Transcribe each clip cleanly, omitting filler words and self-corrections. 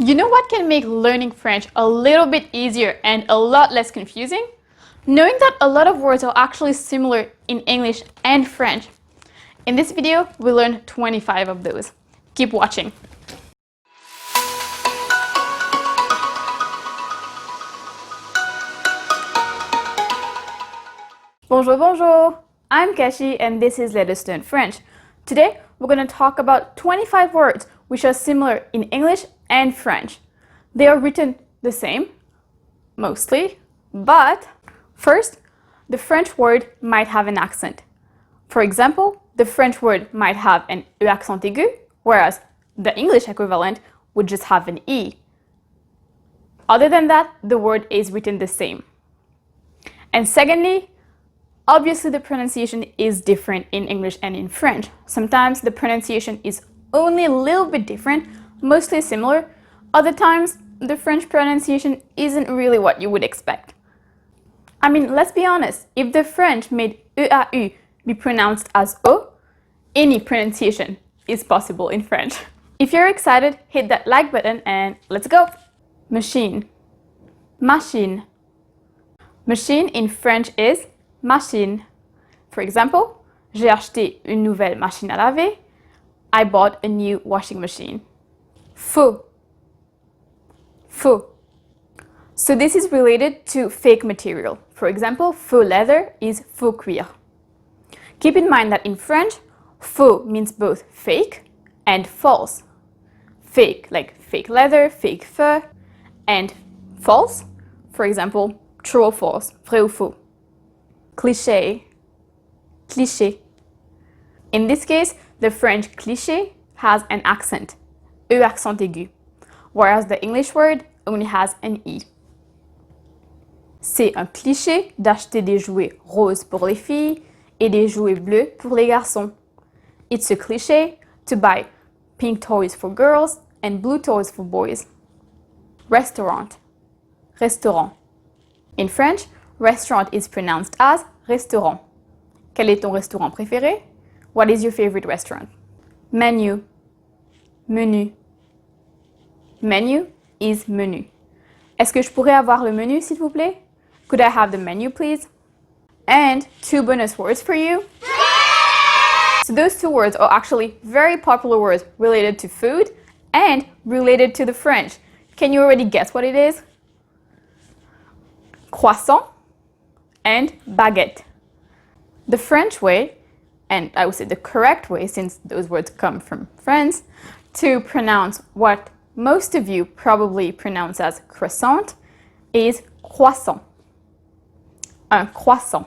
You know what can make learning French a little bit easier and a lot less confusing? Knowing that a lot of words are actually similar in English and French. In this video, we learned 25 of those. Keep watching. Bonjour, bonjour! I'm Kashi and this is Let Us Learn French. Today, we're going to talk about 25 words which are similar in English and French. They are written the same, mostly, but first, the French word might have an accent. For example, the French word might have an E accent aigu, whereas the English equivalent would just have an E. Other than that, the word is written the same. And secondly, obviously the pronunciation is different in English and in French. Sometimes the pronunciation is only a little bit different, mostly similar. Other times, the French pronunciation isn't really what you would expect. I mean, let's be honest, if the French made EAU be pronounced as O, any pronunciation is possible in French. If you're excited, hit that like button and let's go! Machine. Machine. Machine in French is machine. For example, j'ai acheté une nouvelle machine à laver. I bought a new washing machine. Faux. Faux. So this is related to fake material. For example, faux leather is faux cuir. Keep in mind that in French, faux means both fake and false. Fake, like fake leather, fake fur, and false, for example, true or false, vrai ou faux. Cliché. Cliché. In this case, the French cliché has an accent, E accent aigu, whereas the English word only has an E. C'est un cliché d'acheter des jouets roses pour les filles et des jouets bleus pour les garçons. It's a cliché to buy pink toys for girls and blue toys for boys. Restaurant. Restaurant. In French, restaurant is pronounced as restaurant. Quel est ton restaurant préféré? What is your favorite restaurant? Menu. Menu. Menu is menu. Est-ce que je pourrais avoir le menu, s'il vous plaît? Could I have the menu, please? And 2 bonus words for you. So those 2 words are actually very popular words related to food and related to the French. Can you already guess what it is? Croissant and baguette. The French way, and I would say the correct way since those words come from France, to pronounce what most of you probably pronounce as croissant is croissant. Un croissant.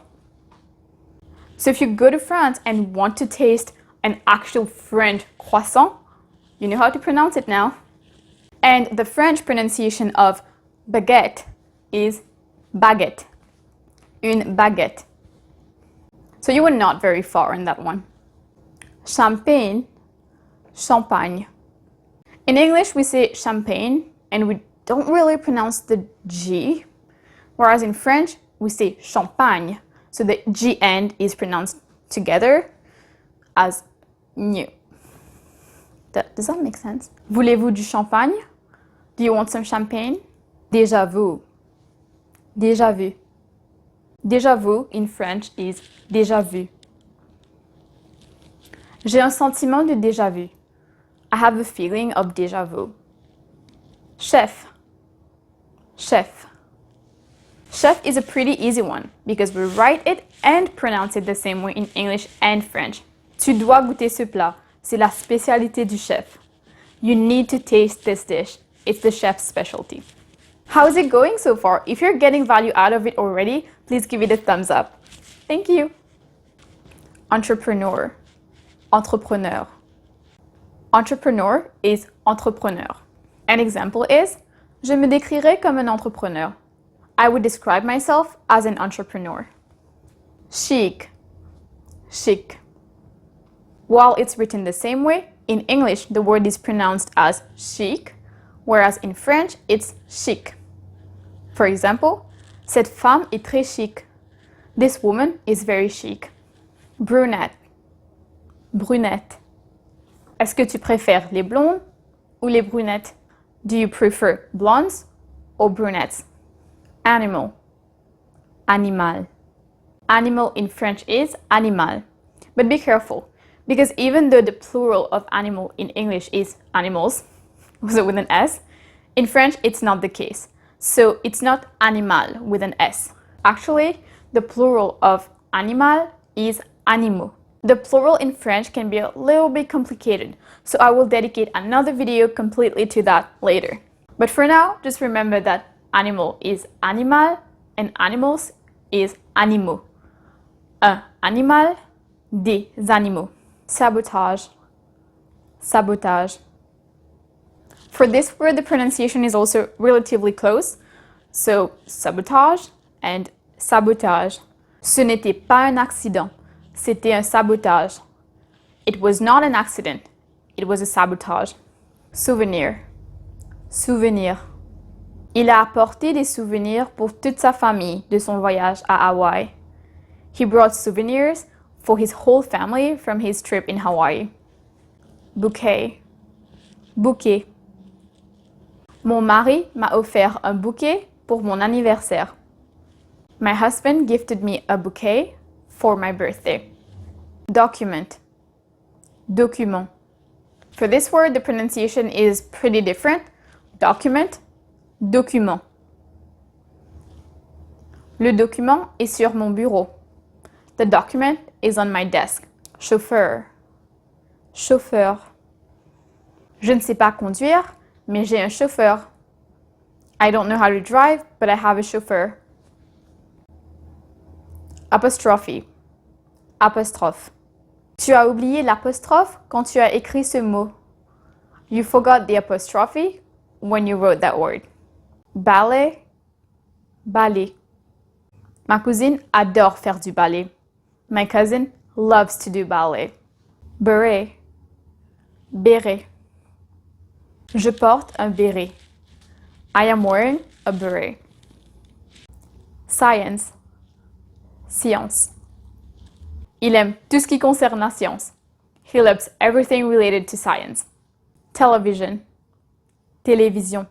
So if you go to France and want to taste an actual French croissant, you know how to pronounce it now. And the French pronunciation of baguette is baguette. Une baguette. So you were not very far in that one. Champagne, champagne. In English, we say champagne, and we don't really pronounce the G, whereas in French, we say champagne. So the G end is pronounced together as ñ. Does that make sense? Voulez-vous du champagne? Do you want some champagne? Déjà vu. Déjà vu. Déjà vu in French is déjà vu. J'ai un sentiment de déjà vu. I have a feeling of déjà vu. Chef. Chef. Chef is a pretty easy one because we write it and pronounce it the same way in English and French. Tu dois goûter ce plat. C'est la spécialité du chef. You need to taste this dish. It's the chef's specialty. How is it going so far? If you're getting value out of it already, please give it a thumbs up. Thank you. Entrepreneur. Entrepreneur. Entrepreneur is entrepreneur. An example is, je me décrirais comme un entrepreneur. I would describe myself as an entrepreneur. Chic. Chic. While it's written the same way, in English the word is pronounced as chic, whereas in French it's chic. For example, cette femme est très chic. This woman is very chic. Brunette. Brunette. Est-ce que tu préfères les blondes ou les brunettes? Do you prefer blondes or brunettes? Animal. Animal. Animal in French is animal. But be careful, because even though the plural of animal in English is animals, so with an S, in French it's not the case. So it's not animal with an S. Actually, the plural of animal is animaux. The plural in French can be a little bit complicated, so I will dedicate another video completely to that later. But for now, just remember that animal is animal and animals is animaux. Un animal, des animaux. Sabotage. Sabotage. For this word, the pronunciation is also relatively close. So, sabotage and sabotage. Ce n'était pas un accident. C'était un sabotage. It was not an accident. It was a sabotage. Souvenir. Souvenir. Il a apporté des souvenirs pour toute sa famille de son voyage à Hawaï. He brought souvenirs for his whole family from his trip in Hawaii. Bouquet. Bouquet. Mon mari m'a offert un bouquet pour mon anniversaire. My husband gifted me a bouquet for my birthday. Document. Document. For this word, the pronunciation is pretty different. Document, document. Le document est sur mon bureau. The document is on my desk. Chauffeur. Chauffeur. Je ne sais pas conduire, mais j'ai un chauffeur. I don't know how to drive, but I have a chauffeur. Apostrophe. Apostrophe. Tu as oublié l'apostrophe quand tu as écrit ce mot. You forgot the apostrophe when you wrote that word. Ballet, ballet. Ma cousine adore faire du ballet. My cousin loves to do ballet. Beret, béret. Je porte un béret. I am wearing a beret. Science, science. Il aime tout ce qui concerne la science. He loves everything related to science. Television, télévision.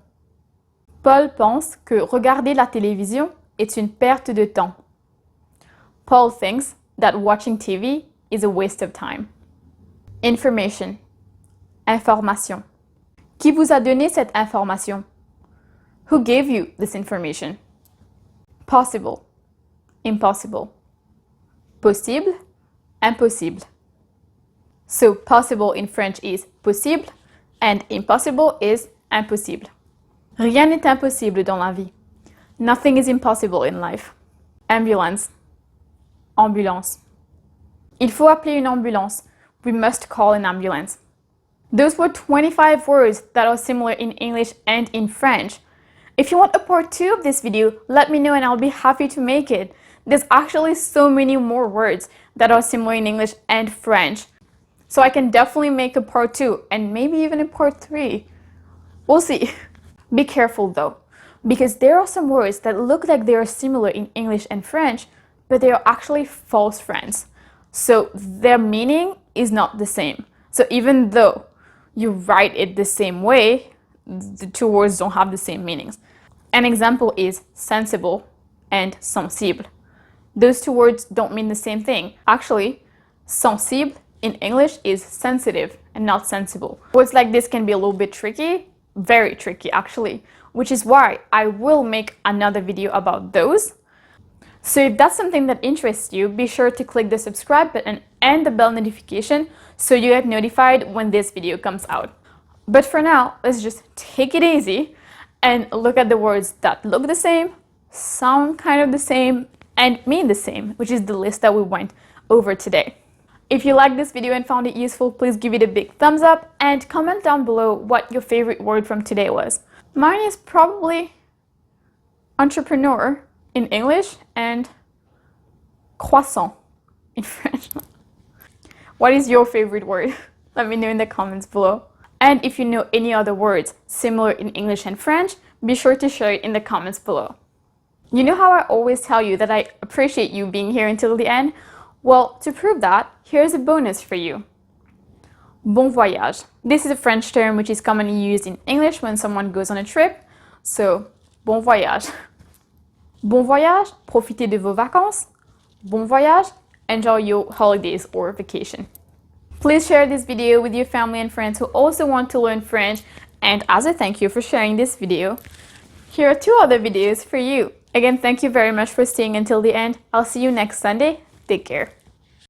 Paul pense que regarder la télévision est une perte de temps. Paul thinks that watching TV is a waste of time. Information, information. Qui vous a donné cette information? Who gave you this information? Possible, impossible. Possible, impossible. So possible in French is possible and impossible is impossible. Rien n'est impossible dans la vie. Nothing is impossible in life. Ambulance, ambulance. Il faut appeler une ambulance. We must call an ambulance. Those were 25 words that are similar in English and in French. If you want a part 2 of this video, let me know and I'll be happy to make it. There's actually so many more words that are similar in English and French. So I can definitely make a part 2 and maybe even a part 3. We'll see. Be careful though, because there are some words that look like they are similar in English and French, but they are actually false friends. So their meaning is not the same. So even though you write it the same way, the two words don't have the same meanings. An example is sensible and sensible. Those two words don't mean the same thing. Actually, sensible in English is sensitive and not sensible. Words like this can be a little bit tricky, very tricky actually, which is why I will make another video about those. So if that's something that interests you, be sure to click the subscribe button and the bell notification so you get notified when this video comes out. But for now, let's just take it easy and look at the words that look the same, sound kind of the same, and mean the same, which is the list that we went over today. If you liked this video and found it useful, please give it a big thumbs up and comment down below what your favorite word from today was. Mine is probably entrepreneur in English and croissant in French. What is your favorite word? Let me know in the comments below. And if you know any other words similar in English and French, be sure to share it in the comments below. You know how I always tell you that I appreciate you being here until the end? Well, to prove that, here's a bonus for you. Bon voyage. This is a French term which is commonly used in English when someone goes on a trip. So, bon voyage. Bon voyage, profitez de vos vacances. Bon voyage, enjoy your holidays or vacation. Please share this video with your family and friends who also want to learn French. And as a thank you for sharing this video, here are 2 other videos for you. Again, thank you very much for staying until the end. I'll see you next Sunday. Take care.